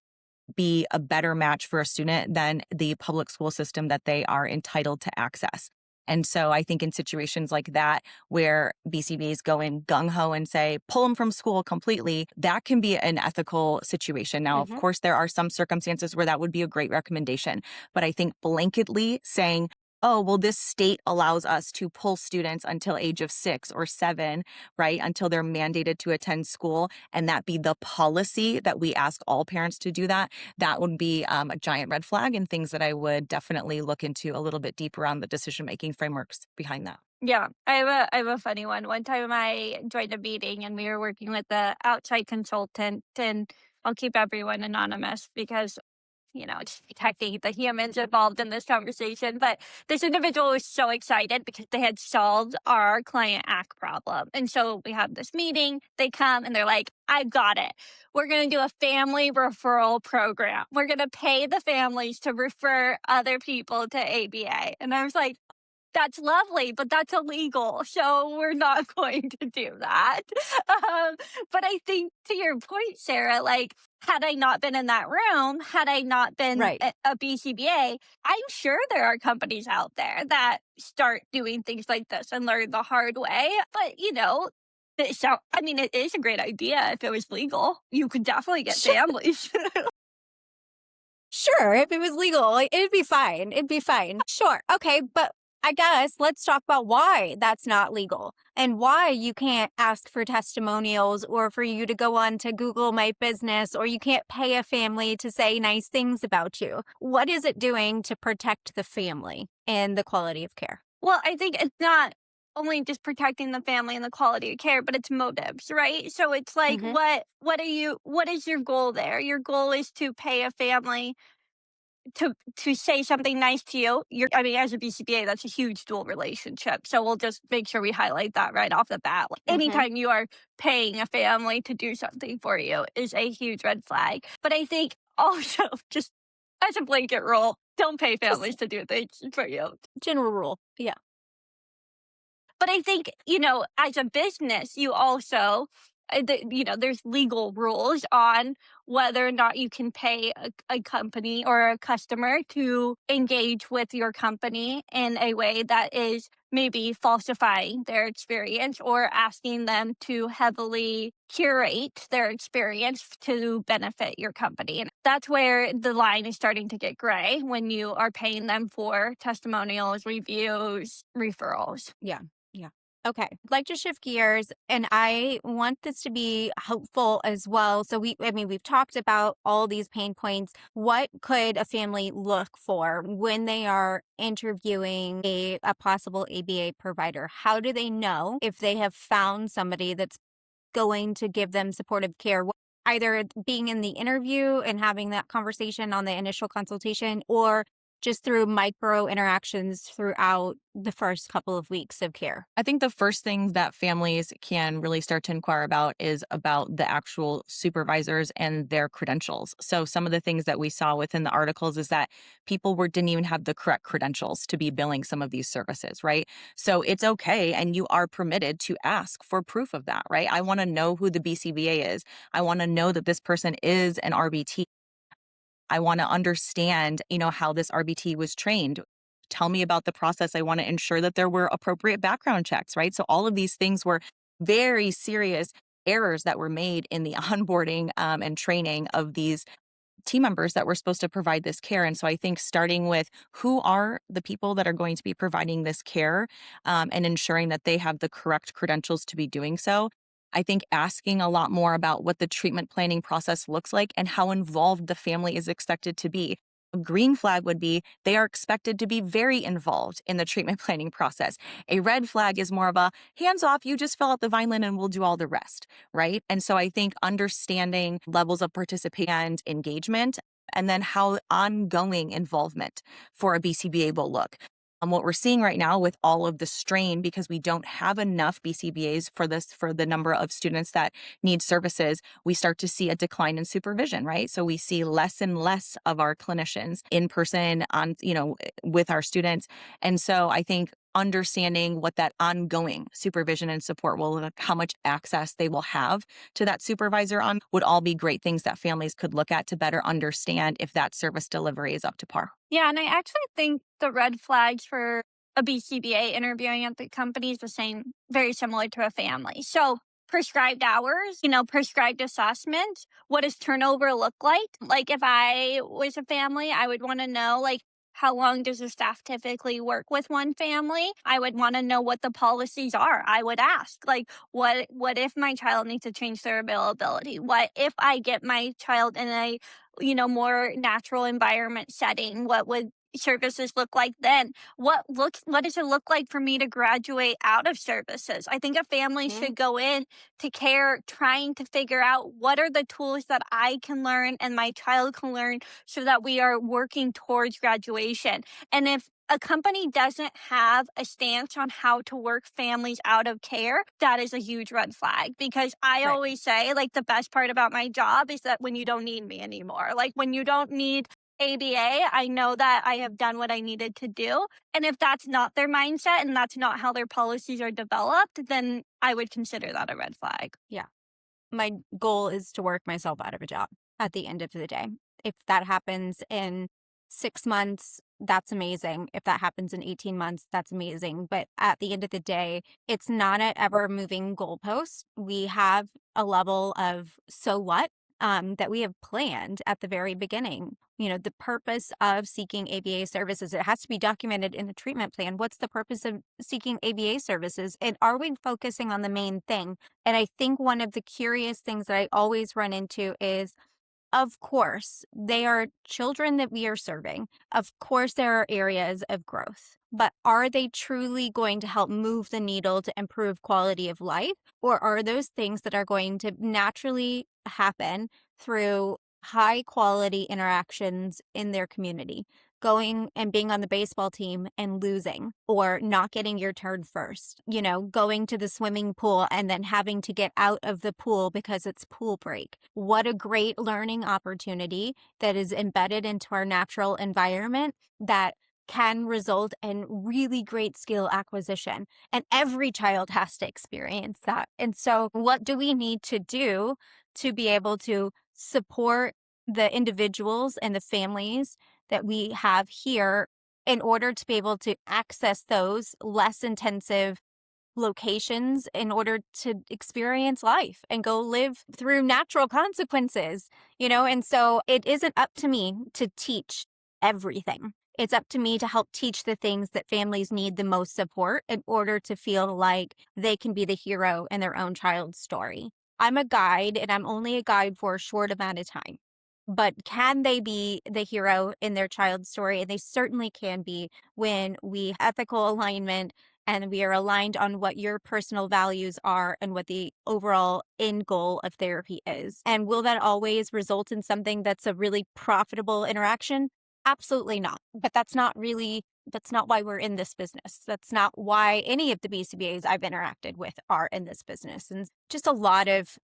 S2: be a better match for a student than the public school system that they are entitled to access. And so I think in situations like that, where BCBAs go in gung ho and say, pull them from school completely, that can be an ethical situation. Now, of course, there are some circumstances where that would be a great recommendation. But I think blanketly saying, oh, well, this state allows us to pull students until age of 6 or 7, right? Until they're mandated to attend school, and that be the policy that we ask all parents to do that. That would be a giant red flag and things that I would definitely look into a little bit deeper on the decision-making frameworks behind that.
S3: Yeah, I have a funny one. One time I joined a meeting and we were working with the outside consultant, and I'll keep everyone anonymous because just protecting the humans involved in this conversation. But this individual was so excited because they had solved our client act problem. And so we have this meeting, they come and they're like, I've got it. We're going to do a family referral program. We're going to pay the families to refer other people to ABA. And I was like, that's lovely, but that's illegal. So we're not going to do that. But I think to your point, Sara, like, had I not been in that room, had I not been
S1: Right.
S3: a BCBA, I'm sure there are companies out there that start doing things like this and learn the hard way. But, it is a great idea if it was legal. You could definitely get
S1: Sure.
S3: families.
S1: Sure, if it was legal, like, it'd be fine. It'd be fine. Sure. Okay, but I guess let's talk about why that's not legal and why you can't ask for testimonials or for you to go on to Google My Business, or you can't pay a family to say nice things about you. What is it doing to protect the family and the quality of care?
S3: Well, I think it's not only just protecting the family and the quality of care, but it's motives, right? So it's like,
S1: Mhm.
S3: what is your goal there? Your goal is to pay a family to say something nice to you. As a BCBA, that's a huge dual relationship. So we'll just make sure we highlight that right off the bat. Like,
S1: Mhm.
S3: anytime you are paying a family to do something for you is a huge red flag. But I think also, just as a blanket rule, don't pay
S1: Just
S3: families to do things for you.
S1: general rule. Yeah.
S3: But I think, as a business, you also, there's legal rules on whether or not you can pay a company or a customer to engage with your company in a way that is maybe falsifying their experience or asking them to heavily curate their experience to benefit your company. And that's where the line is starting to get gray when you are paying them for testimonials, reviews, referrals.
S1: Yeah. Yeah. Okay. I'd like to shift gears, and I want this to be helpful as well. So we've talked about all these pain points. What could a family look for when they are interviewing a possible ABA provider? How do they know if they have found somebody that's going to give them supportive care? Either being in the interview and having that conversation on the initial consultation, or just through micro interactions throughout the first couple of weeks of care.
S2: I think the first thing that families can really start to inquire about is about the actual supervisors and their credentials. So some of the things that we saw within the articles is that didn't even have the correct credentials to be billing some of these services, right? So it's okay, and you are permitted to ask for proof of that, right? I want to know who the BCBA is. I want to know that this person is an RBT. I want to understand, how this RBT was trained. Tell me about the process. I want to ensure that there were appropriate background checks, right? So all of these things were very serious errors that were made in the onboarding and training of these team members that were supposed to provide this care. And so I think starting with who are the people that are going to be providing this care and ensuring that they have the correct credentials to be doing so. I think asking a lot more about what the treatment planning process looks like and how involved the family is expected to be. A green flag would be they are expected to be very involved in the treatment planning process. A red flag is more of a hands off, you just fill out the Vineland and we'll do all the rest, right? And so I think understanding levels of participation and engagement, and then how ongoing involvement for a BCBA will look. What we're seeing right now with all of the strain, because we don't have enough BCBAs for the number of students that need services, we start to see a decline in supervision, right? So we see less and less of our clinicians in person on, with our students. And so I think understanding what that ongoing supervision and support will look, how much access they will have to that supervisor on, would all be great things that families could look at to better understand if that service delivery is up to par.
S3: Yeah, and I actually think the red flags for a BCBA interviewing at the company is the same, very similar to a family. So prescribed hours, prescribed assessments. What does turnover look like? Like if I was a family, I would want to know like how long does the staff typically work with one family? I would want to know what the policies are. I would ask like what if my child needs to change their availability? What if I get my child in a more natural environment setting? What would services look like then? What does it look like for me to graduate out of services? I think a family should go in to care trying to figure out what are the tools that I can learn and my child can learn so that we are working towards graduation. And if a company doesn't have a stance on how to work families out of care, that is a huge red flag, because I
S1: Right.
S3: always say like the best part about my job is that when you don't need me anymore, like when you don't need ABA, I know that I have done what I needed to do. And if that's not their mindset and that's not how their policies are developed, then I would consider that a red flag.
S1: Yeah. My goal is to work myself out of a job at the end of the day. If that happens in 6 months, that's amazing. If that happens in 18 months, that's amazing. But at the end of the day, it's not an ever moving goalpost. We have a level of so what that we have planned at the very beginning. The purpose of seeking ABA services, it has to be documented in the treatment plan. What's the purpose of seeking ABA services? And are we focusing on the main thing? And I think one of the curious things that I always run into is, of course, they are children that we are serving. Of course, there are areas of growth, but are they truly going to help move the needle to improve quality of life? Or are those things that are going to naturally happen through high quality interactions in their community? Going and being on the baseball team and losing, or not getting your turn first, going to the swimming pool and then having to get out of the pool because it's pool break. What a great learning opportunity that is embedded into our natural environment that can result in really great skill acquisition. And every child has to experience that. And so what do we need to do to be able to support the individuals and the families that we have here in order to be able to access those less intensive locations in order to experience life and go live through natural consequences, And so it isn't up to me to teach everything. It's up to me to help teach the things that families need the most support in order to feel like they can be the hero in their own child's story. I'm a guide, and I'm only a guide for a short amount of time. But can they be the hero in their child's story? And they certainly can be when we have ethical alignment and we are aligned on what your personal values are and what the overall end goal of therapy is. And will that always result in something that's a really profitable interaction? Absolutely not. But that's not why we're in this business. That's not why any of the BCBAs I've interacted with are in this business. And just a lot of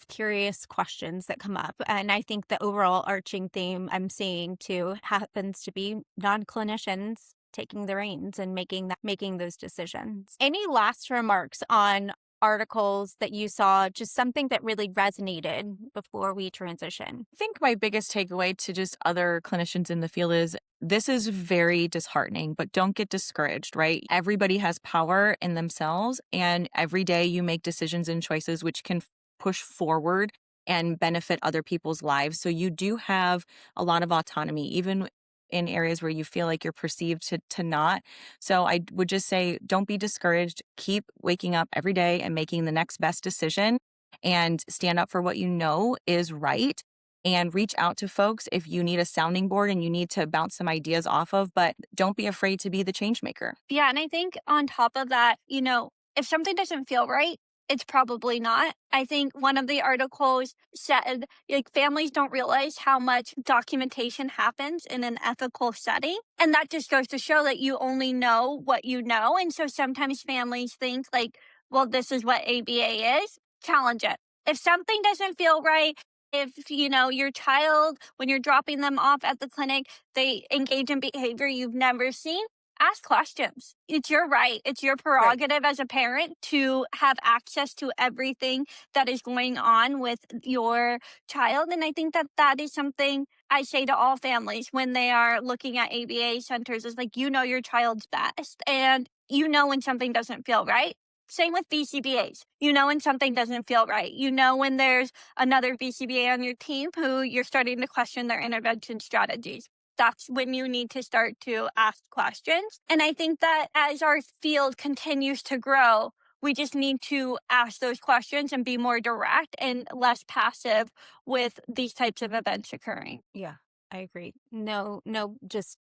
S1: curious questions that come up. And I think the overall arching theme I'm seeing too happens to be non-clinicians taking the reins and making those decisions. Any last remarks on articles that you saw, just something that really resonated before we transition?
S2: I think my biggest takeaway to just other clinicians in the field is this is very disheartening, but don't get discouraged, right? Everybody has power in themselves, and every day you make decisions and choices which can push forward and benefit other people's lives. So you do have a lot of autonomy, even in areas where you feel like you're perceived to not. So I would just say, don't be discouraged. Keep waking up every day and making the next best decision, and stand up for what you know is right. and reach out to folks if you need a sounding board and you need to bounce some ideas off of, but don't be afraid to be the change maker.
S3: Yeah, and I think on top of that, if something doesn't feel right, it's probably not. I think one of the articles said, like, families don't realize how much documentation happens in an ethical setting. And that just goes to show that you only know what you know. And so sometimes families think, like, well, this is what ABA is. Challenge it. If something doesn't feel right, if, your child, when you're dropping them off at the clinic, they engage in behavior you've never seen, ask questions. It's your right. It's your prerogative as a parent to have access to everything that is going on with your child. And I think that that is something I say to all families when they are looking at ABA centers, is like, your child's best, and when something doesn't feel right. Same with BCBAs. When something doesn't feel right. When there's another BCBA on your team who you're starting to question their intervention strategies. That's when you need to start to ask questions. And I think that as our field continues to grow, we just need to ask those questions and be more direct and less passive with these types of events occurring.
S1: Yeah, I agree. No, just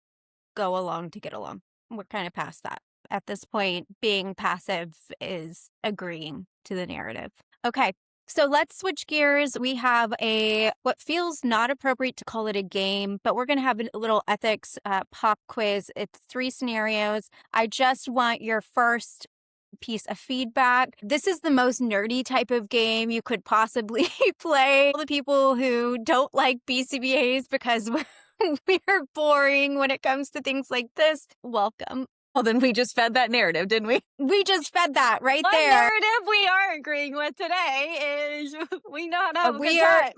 S1: go along to get along. We're kind of past that. At this point, being passive is agreeing to the narrative. Okay, so let's switch gears. We have what feels not appropriate to call it a game, but we're going to have a little ethics pop quiz. It's 3 scenarios. I just want your first piece of feedback. This is the most nerdy type of game you could possibly play. All the people who don't like BCBAs because we're boring when it comes to things like this, welcome.
S2: Well, then we just fed that narrative, didn't we?
S1: We just fed that right
S3: One
S1: there.
S3: narrative we are agreeing with today is we know how to have a good time.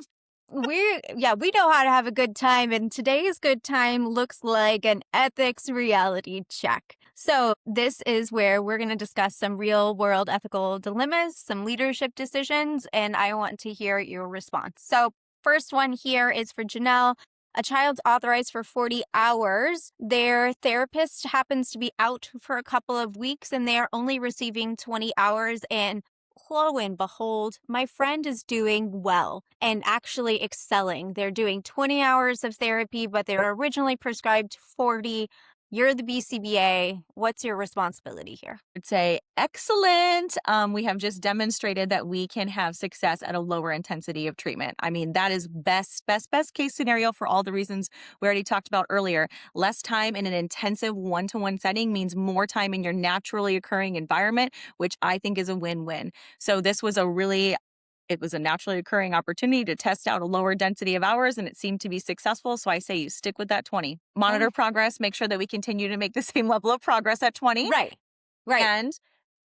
S1: We know how to have a good time, and today's good time looks like an ethics reality check. So this is where we're going to discuss some real world ethical dilemmas, some leadership decisions, and I want to hear your response. So first one here is for Jenelle. A child's authorized for 40 hours. Their therapist happens to be out for a couple of weeks and they are only receiving 20 hours. And lo and behold, my friend is doing well and actually excelling. They're doing 20 hours of therapy, but they were originally prescribed 40. You're the BCBA. What's your responsibility here?
S2: I'd say excellent. We have just demonstrated that we can have success at a lower intensity of treatment. I mean, that is best case scenario for all the reasons we already talked about earlier. Less time in an intensive one-to-one setting means more time in your naturally occurring environment, which I think is a win-win. So this was it was a naturally occurring opportunity to test out a lower density of hours, and it seemed to be successful. So I say you stick with that 20. Monitor progress, make sure that we continue to make the same level of progress at 20.
S1: Right.
S2: And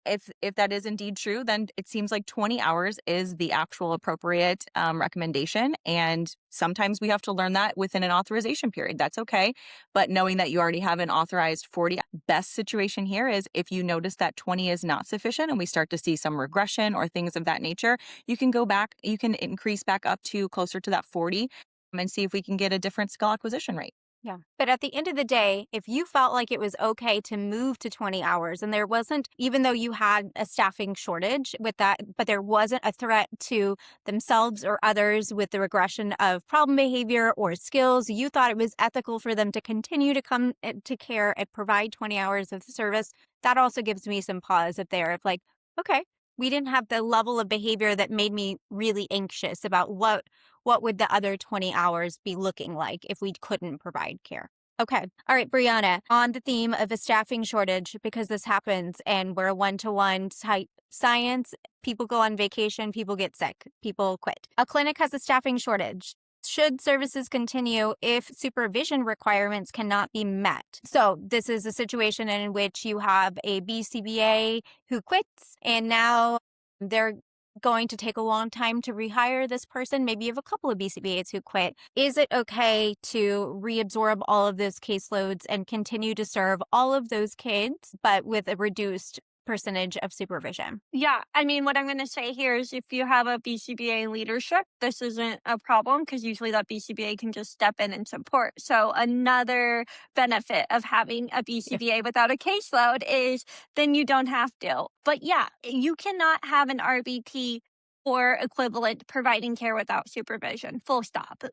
S2: if that is indeed true, then it seems like 20 hours is the actual appropriate recommendation. And sometimes we have to learn that within an authorization period. That's okay. But knowing that you already have an authorized 40, best situation here is if you notice that 20 is not sufficient and we start to see some regression or things of that nature, you can go back, you can increase back up to closer to that 40 and see if we can get a different skill acquisition rate.
S1: Yeah. But at the end of the day, if you felt like it was okay to move to 20 hours and there wasn't, even though you had a staffing shortage with that, but there wasn't a threat to themselves or others with the regression of problem behavior or skills, you thought it was ethical for them to continue to come to care and provide 20 hours of service. That also gives me some pause up there of like, okay, we didn't have the level of behavior that made me really anxious about what would the other 20 hours be looking like if we couldn't provide care. Okay. All right, Breanna, on the theme of a staffing shortage, because this happens and we're a one-to-one type science, people go on vacation, people get sick, people quit. A clinic has a staffing shortage. Should services continue if supervision requirements cannot be met? So this is a situation in which you have a BCBA who quits and now they're going to take a long time to rehire this person. Maybe you have a couple of BCBAs who quit. Is it okay to reabsorb all of those caseloads and continue to serve all of those kids, but with a reduced percentage of supervision?
S3: Yeah, I mean, what I'm going to say here is if you have a BCBA leadership, this isn't a problem because usually that BCBA can just step in and support. So another benefit of having a BCBA without a caseload is then you don't have to. But yeah, you cannot have an RBT or equivalent providing care without supervision. Full stop.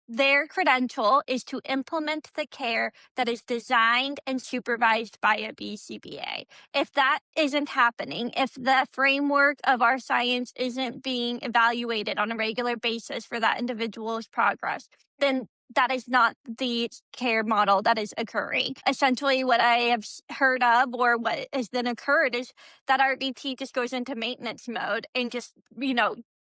S3: Their credential is to implement the care that is designed and supervised by a BCBA. If that isn't happening, if the framework of our science isn't being evaluated on a regular basis for that individual's progress, then that is not the care model that is occurring. Essentially, what I have heard of or what has then occurred is that RBT just goes into maintenance mode and just,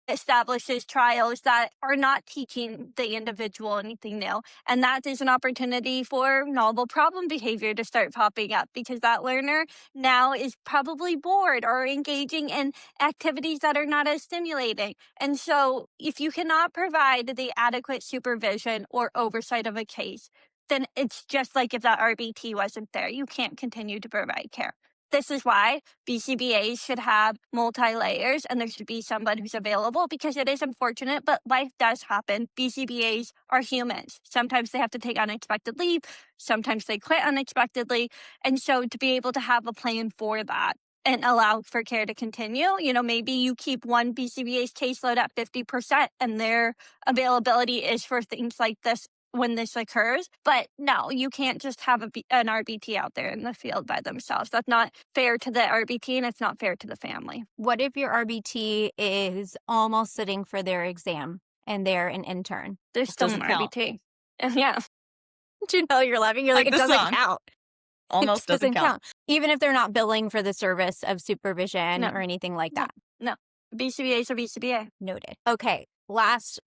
S3: establishes trials that are not teaching the individual anything new. And that is an opportunity for novel problem behavior to start popping up because that learner now is probably bored or engaging in activities that are not as stimulating. And so if you cannot provide the adequate supervision or oversight of a case, then it's just like if that RBT wasn't there. You can't continue to provide care. This is why BCBAs should have multi-layers and there should be someone who's available because it is unfortunate, but life does happen. BCBAs are humans. Sometimes they have to take unexpected leave. Sometimes they quit unexpectedly. And so to be able to have a plan for that and allow for care to continue, maybe you keep one BCBA's caseload at 50% and their availability is for things like this when this occurs. But no, you can't just have an RBT out there in the field by themselves. That's not fair to the RBT and it's not fair to the family.
S1: What if your RBT is almost sitting for their exam and they're an intern?
S3: They're still an
S2: doesn't count.
S3: RBT. Yeah.
S1: Janelle, you're laughing. You're like,
S2: Like
S1: it
S2: the
S1: doesn't
S2: song.
S1: count.
S2: Almost
S1: It
S2: doesn't count.
S1: Even if they're not billing for the service of supervision
S3: No.
S1: or anything like that.
S3: No. BCBA is a BCBA.
S1: Noted. Okay. Last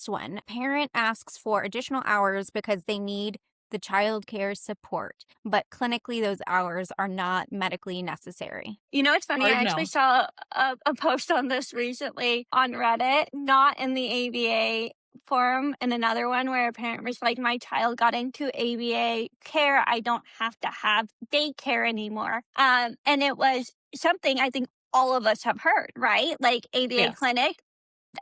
S1: one. Parent asks for additional hours because they need the child care support, but clinically those hours are not medically necessary.
S3: It's funny. I
S2: Hard no.
S3: actually saw a post on this recently on Reddit, not in the ABA forum, and another one where a parent was like, my child got into ABA care. I don't have to have daycare anymore. And it was something I think all of us have heard, right? Like ABA
S2: Yes.
S3: clinic,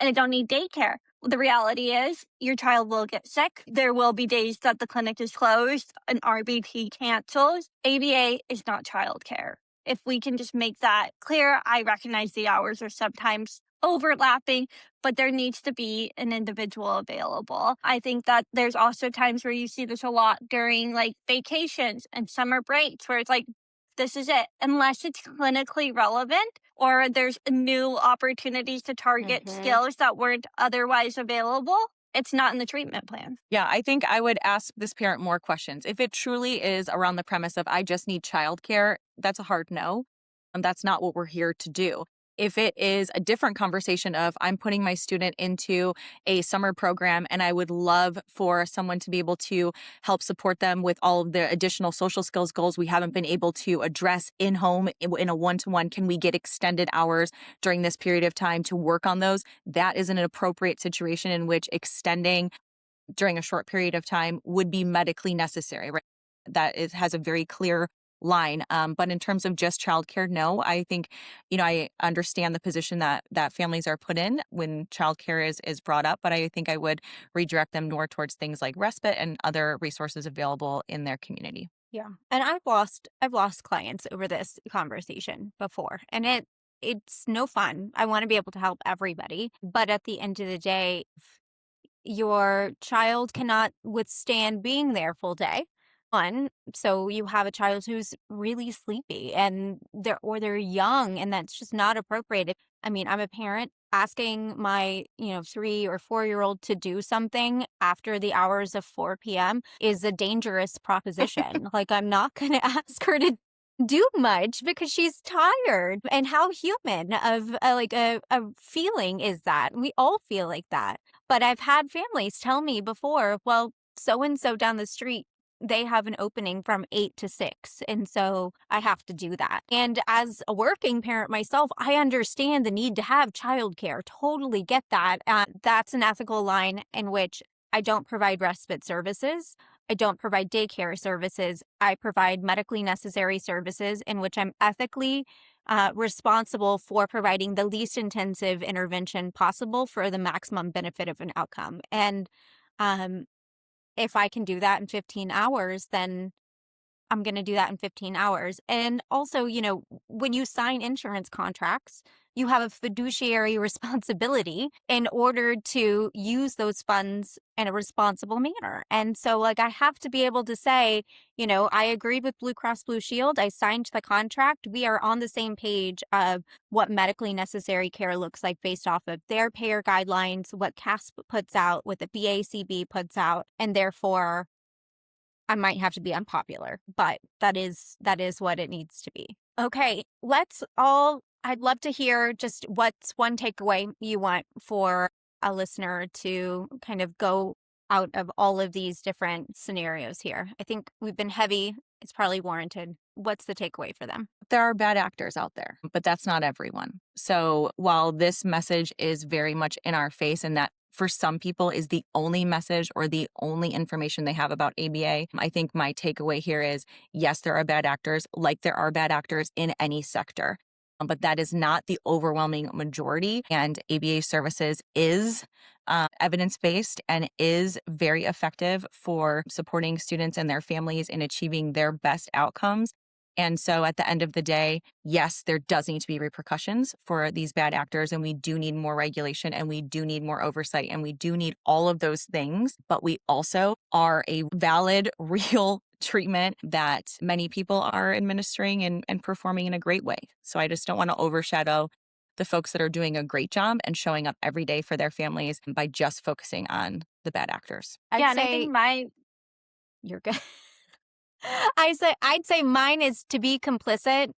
S3: and I don't need daycare. The reality is your child will get sick. There will be days that the clinic is closed, an RBT cancels. ABA is not childcare. If we can just make that clear, I recognize the hours are sometimes overlapping, but there needs to be an individual available. I think that there's also times where you see this a lot during like vacations and summer breaks where it's like, this is it. Unless it's clinically relevant or there's new opportunities to target skills that weren't otherwise available, it's not in the treatment plan.
S2: Yeah, I think I would ask this parent more questions. If it truly is around the premise of I just need childcare, that's a hard no. And that's not what we're here to do. If it is a different conversation of I'm putting my student into a summer program and I would love for someone to be able to help support them with all of the additional social skills goals we haven't been able to address in home in a one-to-one, can we get extended hours during this period of time to work on those? That is an appropriate situation in which extending during a short period of time would be medically necessary, right? That has a very clear line. But in terms of just childcare, no, I think, I understand the position that families are put in when childcare is brought up, but I think I would redirect them more towards things like respite and other resources available in their community.
S1: Yeah. And I've lost clients over this conversation before, and it's no fun. I want to be able to help everybody, but at the end of the day, your child cannot withstand being there full day. So you have a child who's really sleepy and they're young, and that's just not appropriate. I mean, I'm a parent asking my 3 or 4-year-old to do something after the hours of 4 p.m. is a dangerous proposition. Like, I'm not going to ask her to do much because she's tired. And how human of a feeling is that? We all feel like that. But I've had families tell me before, well, so and so down the street, they have an opening from 8 to 6. And so I have to do that. And as a working parent myself, I understand the need to have childcare. Totally get that. That's an ethical line in which I don't provide respite services. I don't provide daycare services. I provide medically necessary services in which I'm ethically responsible for providing the least intensive intervention possible for the maximum benefit of an outcome. And if I can do that in 15 hours, then I'm going to do that in 15 hours. And also, when you sign insurance contracts, you have a fiduciary responsibility in order to use those funds in a responsible manner. And so, like, I have to be able to say, I agreed with Blue Cross Blue Shield. I signed the contract. We are on the same page of what medically necessary care looks like based off of their payer guidelines, what CASP puts out, what the BACB puts out, and therefore I might have to be unpopular, but that is what it needs to be. Okay, I'd love to hear just what's one takeaway you want for a listener to kind of go out of all of these different scenarios here. I think we've been heavy. It's probably warranted. What's the takeaway for them?
S2: There are bad actors out there, but that's not everyone. So while this message is very much in our face and that for some people is the only message or the only information they have about ABA, I think my takeaway here is, yes, there are bad actors, like there are bad actors in any sector, but that is not the overwhelming majority. And ABA services is evidence-based and is very effective for supporting students and their families in achieving their best outcomes. And so at the end of the day, yes, there does need to be repercussions for these bad actors, and we do need more regulation, and we do need more oversight, and we do need all of those things. But we also are a valid, real treatment that many people are administering and performing in a great way. So I just don't want to overshadow the folks that are doing a great job and showing up every day for their families by just focusing on the bad actors.
S3: Yeah, and I think
S1: you're good. I'd say mine is to be complicit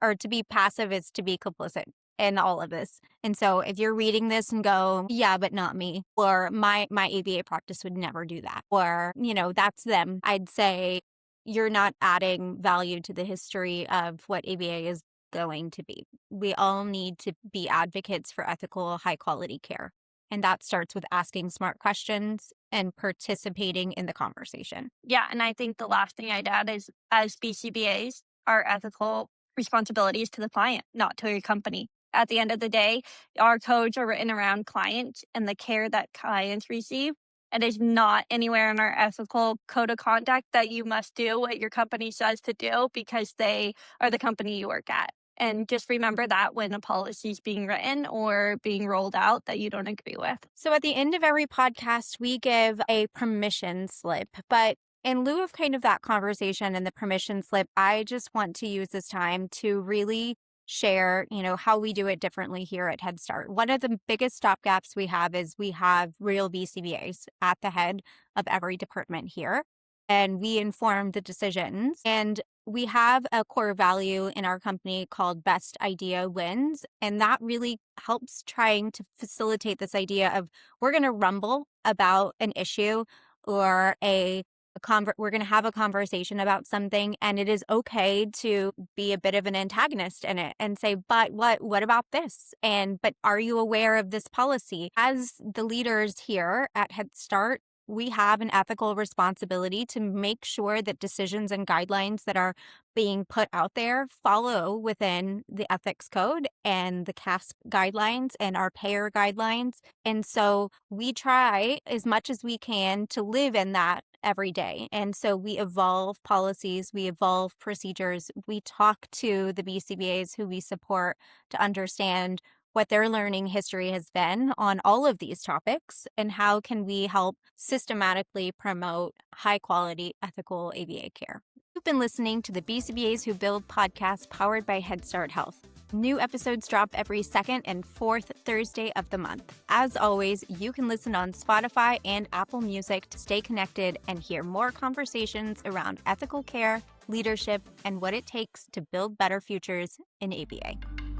S1: or to be passive is to be complicit in all of this. And so if you're reading this and go, yeah, but not me, or my ABA practice would never do that, or, that's them, I'd say you're not adding value to the history of what ABA is going to be. We all need to be advocates for ethical, high quality care. And that starts with asking smart questions and participating in the conversation.
S3: Yeah, and I think the last thing I'd add is, as BCBAs, our ethical responsibilities to the client, not to your company. At the end of the day, our codes are written around clients and the care that clients receive. And it's not anywhere in our ethical code of conduct that you must do what your company says to do because they are the company you work at. And just remember that when a policy is being written or being rolled out that you don't agree with.
S1: So at the end of every podcast, we give a permission slip. But in lieu of kind of that conversation and the permission slip, I just want to use this time to really share, how we do it differently here at Head Start. One of the biggest stopgaps we have is we have real BCBAs at the head of every department here. And we inform the decisions. And we have a core value in our company called Best Idea Wins. And that really helps trying to facilitate this idea of we're going to rumble about an issue or we're going to have a conversation about something, and it is okay to be a bit of an antagonist in it and say, but what about this? But are you aware of this policy? As the leaders here at Head Start, we have an ethical responsibility to make sure that decisions and guidelines that are being put out there follow within the ethics code and the CASP guidelines and our payer guidelines. And so we try as much as we can to live in that every day. And so we evolve policies, we evolve procedures, we talk to the BCBAs who we support to understand what their learning history has been on all of these topics, and how can we help systematically promote high quality ethical ABA care. You've been listening to the BCBAs Who Build podcast powered by Head Start Health. New episodes drop every second and fourth Thursday of the month. As always, you can listen on Spotify and Apple Music to stay connected and hear more conversations around ethical care, leadership, and what it takes to build better futures in ABA.